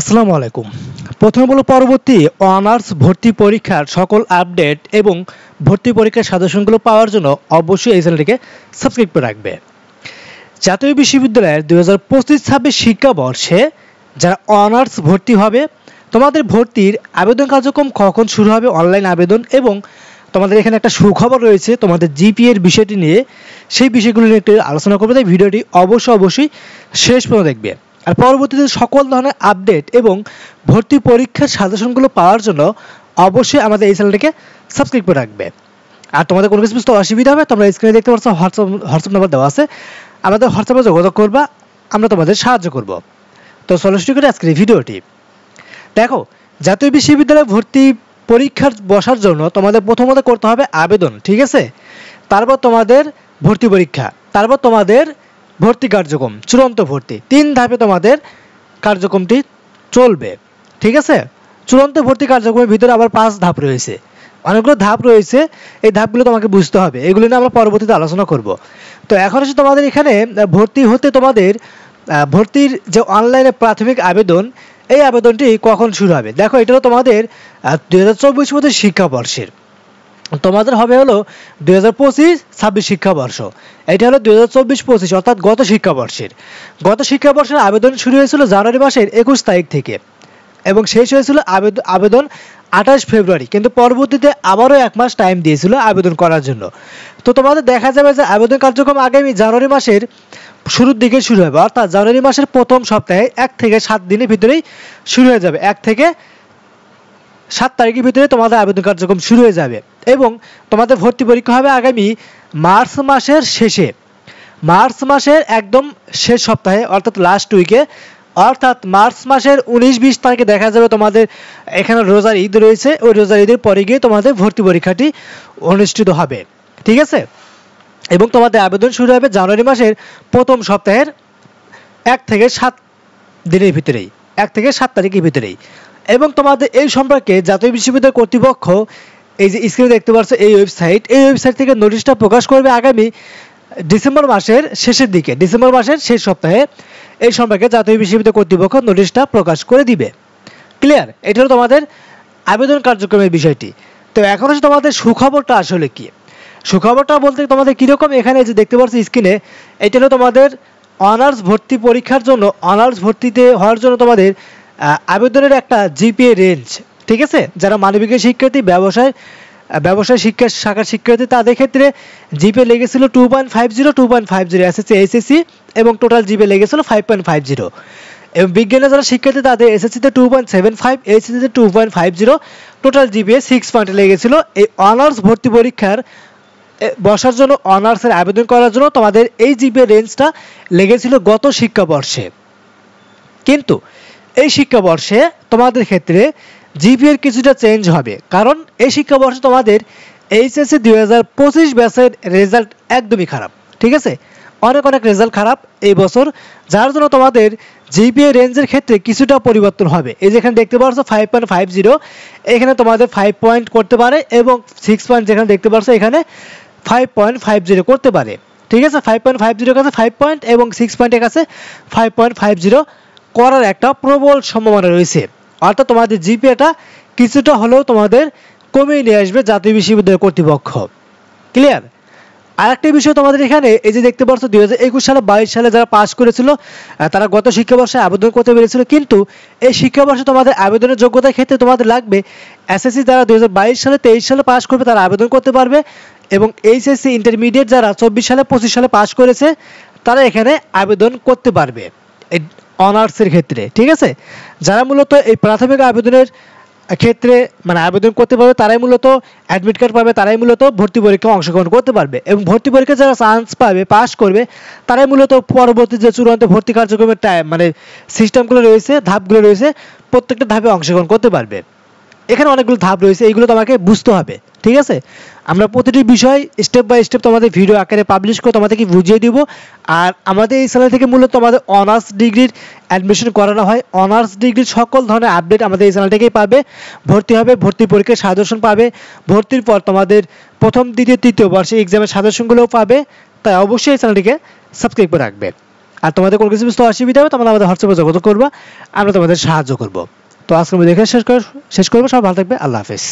আসসালামু আলাইকুম। প্রথমে বলব পরবর্তী অনার্স ভর্তি পরীক্ষার সকল আপডেট এবং ভর্তি পরীক্ষার সাজেশনগুলো পাওয়ার জন্য অবশ্যই এই চ্যানেলটিকে সাবস্ক্রাইব করে রাখবে। জাতীয় বিশ্ববিদ্যালয়ের 2025-26 শিক্ষাবর্ষে যারা অনার্স ভর্তি হবে তোমাদের ভর্তির আবেদন কার্যক্রম কখন শুরু হবে, অনলাইন আবেদন, এবং তোমাদের এখানে একটা সুখবর রয়েছে তোমাদের জিপিএর বিষয়টি নিয়ে, সেই বিষয়গুলো নিয়ে একটু আলোচনা করবে। তাই ভিডিওটি অবশ্যই শেষ পর্যন্ত দেখবে। আর পরবর্তীতে সকল ধরনের আপডেট এবং ভর্তি পরীক্ষার সাজেশনগুলো পাওয়ার জন্য অবশ্যই আমাদের এই চ্যানেলটিকে সাবস্ক্রাইব করে রাখবে। আর তোমাদের কোনো কিছু বুঝতে অসুবিধা হবে তোমরা স্ক্রিনে দেখতে পাচ্ছ হোয়াটসঅ্যাপ নাম্বার দেওয়া আছে, আমাদের হোয়াটসঅ্যাপে যোগাযোগ করবা, আমরা তোমাদের সাহায্য করব। তো চলো শুরু করি আজকের এই ভিডিওটি। দেখো, জাতীয় বিশ্ববিদ্যালয়ে ভর্তি পরীক্ষার বসার জন্য তোমাদের প্রথমত করতে হবে আবেদন, ঠিক আছে? তারপর তোমাদের ভর্তি পরীক্ষা, তারপর তোমাদের ভর্তি কার্যক্রম, চূড়ান্ত ভর্তি, 3 ধাপে তোমাদের কার্যক্রমটি চলবে, ঠিক আছে? চূড়ান্ত ভর্তি কার্যক্রমের ভিতরে আবার 5 ধাপ রয়েছে, অনেকগুলো ধাপ রয়েছে। এই ধাপগুলো তোমাকে বুঝতে হবে, এগুলো নিয়ে আমরা পরবর্তীতে আলোচনা করব। তো এখন এসে তোমাদের এখানে ভর্তি হতে তোমাদের ভর্তির যে অনলাইনে প্রাথমিক আবেদন, এই আবেদনটি কখন শুরু হবে? দেখো, এটা হলো তোমাদের 2024-25 শিক্ষাবর্ষের, তোমাদের হবে হলো 2025-26 শিক্ষাবর্ষ। এটা হলো 2024-25 অর্থাৎ গত শিক্ষাবর্ষের আবেদন শুরু হয়েছিল জানুয়ারি মাসের 21 তারিখ থেকে এবং শেষ হয়েছিল আবেদন 28 ফেব্রুয়ারি, কিন্তু পরবর্তীতে আবারও 1 মাস টাইম দিয়েছিল আবেদন করার জন্য। তো তোমাদের দেখা যাবে যে আবেদন কার্যক্রম আগামী জানুয়ারি মাসের শুরুর দিকে শুরু হবে, অর্থাৎ জানুয়ারি মাসের প্রথম সপ্তাহে 1 থেকে 7 দিনের ভিতরেই শুরু হয়ে যাবে। 1 থেকে 7 তারিখের ভিতরে তোমাদের আবেদন কার্যক্রম শুরু হয়ে যাবে এবং তোমাদের ভর্তি পরীক্ষা হবে আগামী মার্চ মাসের শেষে, মার্চ মাসের একদম শেষ সপ্তাহে, অর্থাৎ লাস্ট উইকে, অর্থাৎ মার্চ মাসের 19-20 তারিখে দেখা যাবে তোমাদের এখানে রোজার ঈদ রয়েছে, ওই রোজার ঈদের পরে গিয়ে তোমাদের ভর্তি পরীক্ষাটি অনুষ্ঠিত হবে, ঠিক আছে? এবং তোমাদের আবেদন শুরু হবে জানুয়ারি মাসের প্রথম সপ্তাহের 1 থেকে 7 দিনের ভিতরেই, 1 থেকে 7 তারিখের ভিতরেই। এবং তোমাদের এই সম্পর্কে জাতীয় বিশ্ববিদ্যালয় কর্তৃপক্ষ এই যে স্ক্রিনে দেখতে পাচ্ছ এই ওয়েবসাইট থেকে নোটিশটা প্রকাশ করবে আগামী ডিসেম্বর মাসের শেষের দিকে, ডিসেম্বর মাসের শেষ সপ্তাহে এই সম্পর্কে জাতীয় বিশ্ববিদ্যালয় কর্তৃপক্ষ নোটিশটা প্রকাশ করে দিবে। ক্লিয়ার? এটা হলো তোমাদের আবেদন কার্যক্রমের বিষয়টি। তো এখন হচ্ছে তোমাদের সুখবরটা আসলে কি? সুখবরটা বলতে তোমাদের কীরকম, এখানে যে দেখতে পাচ্ছ স্ক্রিনে, এটা হলো তোমাদের অনার্স ভর্তি পরীক্ষার জন্য, অনার্স ভর্তিতে হওয়ার জন্য তোমাদের আবেদনের একটা জিপিএ রেঞ্জ, ঠিক আছে? যারা মানবিকের শিক্ষার্থী, ব্যবসায় শিক্ষা শাখার শিক্ষার্থী, তাদের ক্ষেত্রে জিপিএ লেগেছিল 2.50 এসএসসি এবং টোটাল জিপিএ লেগেছিল 5.50। এবং বিজ্ঞানের যারা শিক্ষার্থী তাদের এসএসসিতে 2.75, এইচএসসিতে 2.50, টোটাল জিপিএ 6 পয়েন্ট লেগেছিল। এই অনার্স ভর্তি পরীক্ষার বসার জন্য, অনার্সের আবেদন করার জন্য তোমাদের এই জিপিএ রেঞ্জটা লেগেছিল গত শিক্ষাবর্ষে, কিন্তু এই শিক্ষাবর্ষে তোমাদের ক্ষেত্রে জিপিএর কিছুটা চেঞ্জ হবে, কারণ এই শিক্ষাবর্ষে তোমাদের এইচএসসি 2025 ব্যাচের রেজাল্ট একদমই খারাপ, ঠিক আছে? অনেক রেজাল্ট খারাপ এই বছর, যার জন্য তোমাদের জিপিএ রেঞ্জের ক্ষেত্রে কিছুটা পরিবর্তন হবে। এই যেখানে দেখতে পাচ্ছ 5.50, এখানে তোমাদের 5 পয়েন্ট করতে পারে এবং 6 পয়েন্ট যেখানে দেখতে পাচ্ছ এখানে 5.50 করতে পারে, ঠিক আছে? 5.50 কাছে 5 পয়েন্ট এবং 6 পয়েন্টের কাছে 5.50 করার একটা প্রবল সম্ভাবনা রয়েছে, অর্থাৎ তোমাদের জিপিএটা কিছুটা হলেও তোমাদের কমিয়ে নিয়ে আসবে জাতীয় বিশ্ববিদ্যালয় কর্তৃপক্ষ। ক্লিয়ার? আরেকটা বিষয় তোমাদের এখানে এই যে দেখতে পাচ্ছ 2021 সালে 22 সালে যারা পাস করেছিল তারা গত শিক্ষাবর্ষে আবেদন করতে পেরেছিল, কিন্তু এই শিক্ষাবর্ষে তোমাদের আবেদনের যোগ্যতার ক্ষেত্রে তোমাদের লাগবে এসএসসি যারা 2022 সালে 23 সালে পাস করবে তারা আবেদন করতে পারবে, এবং এইচএসসি ইন্টারমিডিয়েট যারা 24 সালে 25 সালে পাস করেছে তারা এখানে আবেদন করতে পারবে এই অনার্সের ক্ষেত্রে, ঠিক আছে? যারা মূলত এই প্রাথমিক আবেদনের ক্ষেত্রে মানে আবেদন করতে পারবে তারাই মূলত অ্যাডমিট কার্ড পাবে, তারাই মূলত ভর্তি পরীক্ষায় অংশগ্রহণ করতে পারবে, এবং ভর্তি পরীক্ষা যারা চান্স পাবে, পাস করবে, তারাই মূলত পরবর্তী যে চূড়ান্ত ভর্তি কার্যক্রমের মানে সিস্টেমগুলো রয়েছে, ধাপগুলো রয়েছে, প্রত্যেকটা ধাপে অংশগ্রহণ করতে পারবে। এখানে অনেকগুলো ধাপ রয়েছে, এইগুলো তোমাকে বুঝতে হবে, ঠিক আছে? আমরা প্রতিটি বিষয় স্টেপ বাই স্টেপ তোমাদের ভিডিও আকারে পাবলিশ করে তোমাদেরকে বুঝিয়ে দিব। আর আমাদের এই চ্যানেল থেকে মূলত তোমাদের অনার্স ডিগ্রির অ্যাডমিশন করানো হয়, অনার্স ডিগ্রির সকল ধরনের আপডেট আমাদের এই চ্যানেল থেকেই পাবে। ভর্তি হবে, ভর্তি পরীক্ষার সাজেশন পাবে, ভর্তির পর তোমাদের প্রথম, দ্বিতীয়, তৃতীয় বর্ষে এক্সামের সাজেশনগুলোও পাবে। তাই অবশ্যই এই চ্যানেলটিকে সাবস্ক্রাইব করে রাখবে। আর তোমাদের কোনো কিছু বুঝতে অসুবিধা হবে তোমরা আমাদের হোয়াটসঅ্যাপে যোগাযোগ করবা, আমরা তোমাদের সাহায্য করব। তো আজকের ভিডিও শেষ করবো, সবাই ভালো থাকবে, আল্লাহ হাফেজ।